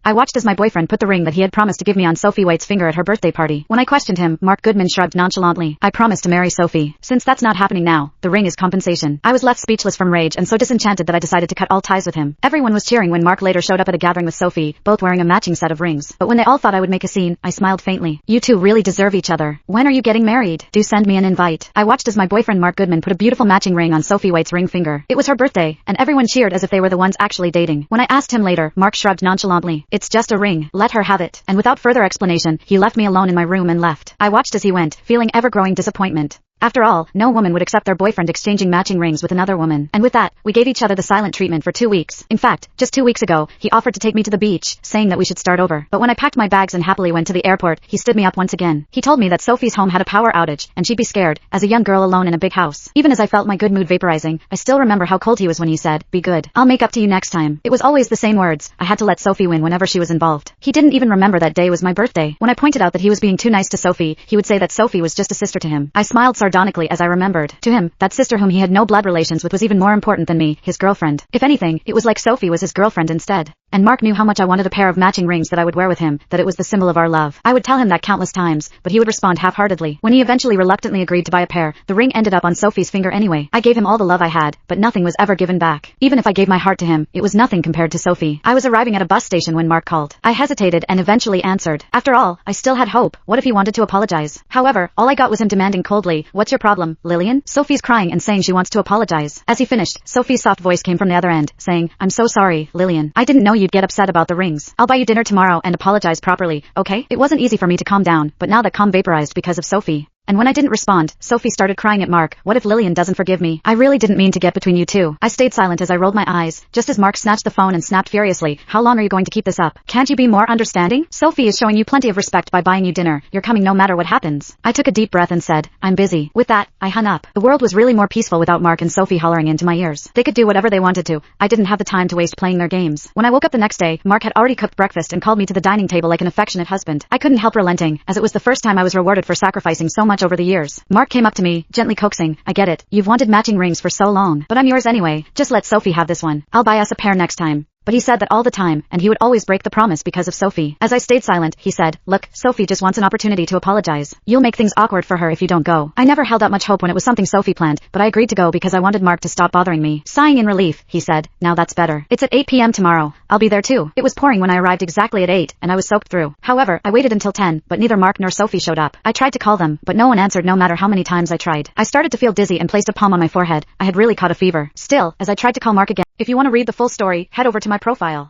I watched as my boyfriend put the ring that he had promised to give me on Sophie Waite's finger at her birthday party. When I questioned him, Mark Goodman shrugged nonchalantly. I promised to marry Sophie. Since that's not happening now, the ring is compensation. I was left speechless from rage and so disenchanted that I decided to cut all ties with him. Everyone was cheering when Mark later showed up at a gathering with Sophie, both wearing a matching set of rings. But when they all thought I would make a scene, I smiled faintly. You two really deserve each other. When are you getting married? Do send me an invite. I watched as my boyfriend Mark Goodman put a beautiful matching ring on Sophie Waite's ring finger. It was her birthday, and everyone cheered as if they were the ones actually dating. When I asked him later, Mark shrugged nonchalantly. It's just a ring. Let her have it. And without further explanation, he left me alone in my room and left. I watched as he went, feeling ever-growing disappointment. After all, no woman would accept their boyfriend exchanging matching rings with another woman. And with that, we gave each other the silent treatment for 2 weeks. In fact, just 2 weeks ago, he offered to take me to the beach, saying that we should start over. But when I packed my bags and happily went to the airport, he stood me up once again. He told me that Sophie's home had a power outage, and she'd be scared, as a young girl alone in a big house. Even as I felt my good mood vaporizing, I still remember how cold he was when he said, "Be good. I'll make up to you next time." It was always the same words. I had to let Sophie win whenever she was involved. He didn't even remember that day was my birthday. When I pointed out that he was being too nice to Sophie, he would say that Sophie was just a sister to him. I smiled sardonically as I remembered. To him, that sister whom he had no blood relations with was even more important than me, his girlfriend. If anything, it was like Sophie was his girlfriend instead. And Mark knew how much I wanted a pair of matching rings that I would wear with him, that it was the symbol of our love. I would tell him that countless times, but he would respond half-heartedly. When he eventually reluctantly agreed to buy a pair, the ring ended up on Sophie's finger anyway. I gave him all the love I had, but nothing was ever given back. Even if I gave my heart to him, it was nothing compared to Sophie. I was arriving at a bus station when Mark called. I hesitated and eventually answered. After all, I still had hope. What if he wanted to apologize? However, all I got was him demanding coldly, "What's your problem, Lillian?" Sophie's crying and saying she wants to apologize. As he finished, Sophie's soft voice came from the other end, saying, "I'm so sorry, Lillian. I didn't know you'd get upset about the rings. I'll buy you dinner tomorrow and apologize properly, okay?" It wasn't easy for me to calm down, but now that calm vaporized because of Sophie. And when I didn't respond, Sophie started crying at Mark. What if Lillian doesn't forgive me? I really didn't mean to get between you two. I stayed silent as I rolled my eyes, just as Mark snatched the phone and snapped furiously. How long are you going to keep this up? Can't you be more understanding? Sophie is showing you plenty of respect by buying you dinner. You're coming no matter what happens. I took a deep breath and said, "I'm busy." With that, I hung up. The world was really more peaceful without Mark and Sophie hollering into my ears. They could do whatever they wanted to. I didn't have the time to waste playing their games. When I woke up the next day, Mark had already cooked breakfast and called me to the dining table like an affectionate husband. I couldn't help relenting, as it was the first time I was rewarded for sacrificing so much over the years. Mark came up to me, gently coaxing, "I get it. You've wanted matching rings for so long. But I'm yours anyway. Just let Sophie have this one. I'll buy us a pair next time." But he said that all the time, and he would always break the promise because of Sophie. As I stayed silent, he said, "Look, Sophie just wants an opportunity to apologize. You'll make things awkward for her if you don't go." I never held out much hope when it was something Sophie planned, but I agreed to go because I wanted Mark to stop bothering me. Sighing in relief, he said, "Now that's better. It's at 8 p.m. tomorrow. I'll be there too." It was pouring when I arrived exactly at 8, and I was soaked through. However, I waited until 10, but neither Mark nor Sophie showed up. I tried to call them, but no one answered no matter how many times I tried. I started to feel dizzy and placed a palm on my forehead. I had really caught a fever. Still, as I tried to call Mark again, if you want to read the full story, head over to my profile.